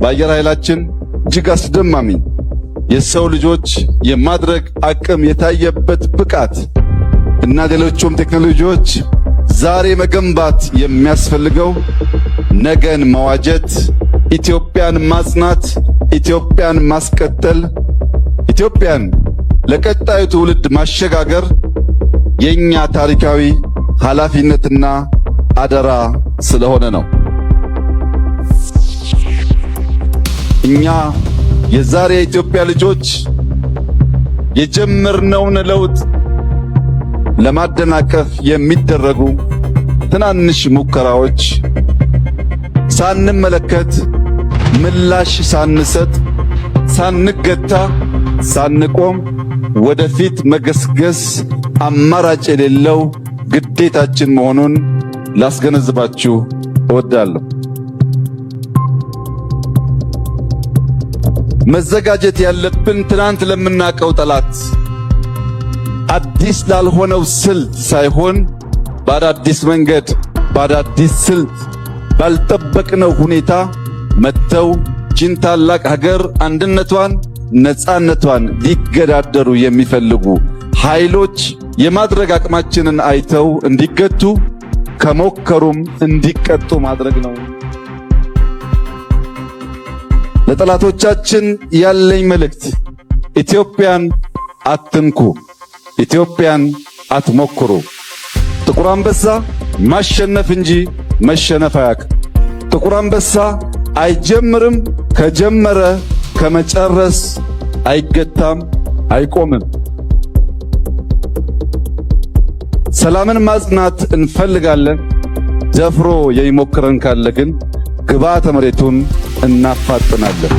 በአየር ኃይላችን እጅግ አስደማሚ የሰው ልጆች የማድረግ አቅም የታየበት ብቃት እና ሌሎችም ቴክኖሎጂዎች ዛሬ መገንባት የሚያስፈልገው ነገን መዋጀት፣ ኢትዮጵያን ማጽናት፣ ኢትዮጵያን ማስቀጠል፣ ኢትዮጵያን ለቀጣዩ ትውልድ ማሸጋገር የኛ ታሪካዊ ኃላፊነትና አደራ ስለሆነ ነው። እኛ የዛሬ የኢትዮጵያ ልጆች የጀመርነውን ለውጥ ለማደናቀፍ የሚደረጉ ትናንሽ ሙከራዎች ሳንመለከት፣ ምላሽ ሳንሰጥ፣ ሳንገታ፣ ሳንቆም ወደፊት መገስገስ አማራጭ የሌለው ግዴታችን መሆኑን ላስገነዝባችሁ እወዳለሁ። መዘጋጀት ያለብን ትናንት ለምናቀው ጠላት አዲስ ላልሆነው ስልት ሳይሆን በአዳዲስ መንገድ በአዳዲስ ስልት ባልጠበቅነው ሁኔታ መጥተው ችን ታላቅ ሀገር አንድነቷን ነጻነቷን ሊገዳደሩ የሚፈልጉ ኃይሎች የማድረግ አቅማችንን አይተው እንዲገቱ ከሞከሩም እንዲቀጡ ማድረግ ነው። ለጠላቶቻችን ያለኝ መልእክት ኢትዮጵያን አትንኩ፣ ኢትዮጵያን አትሞክሩ። ጥቁር አንበሳ ማሸነፍ እንጂ መሸነፍ አያውቅም። ጥቁር አንበሳ አይጀምርም፣ ከጀመረ ከመጨረስ አይገታም፣ አይቆምም። ሰላምን ማጽናት እንፈልጋለን። ደፍሮ የሚሞክረን ካለ ግን ግብዓተ መሬቱን እናፋጥናለን።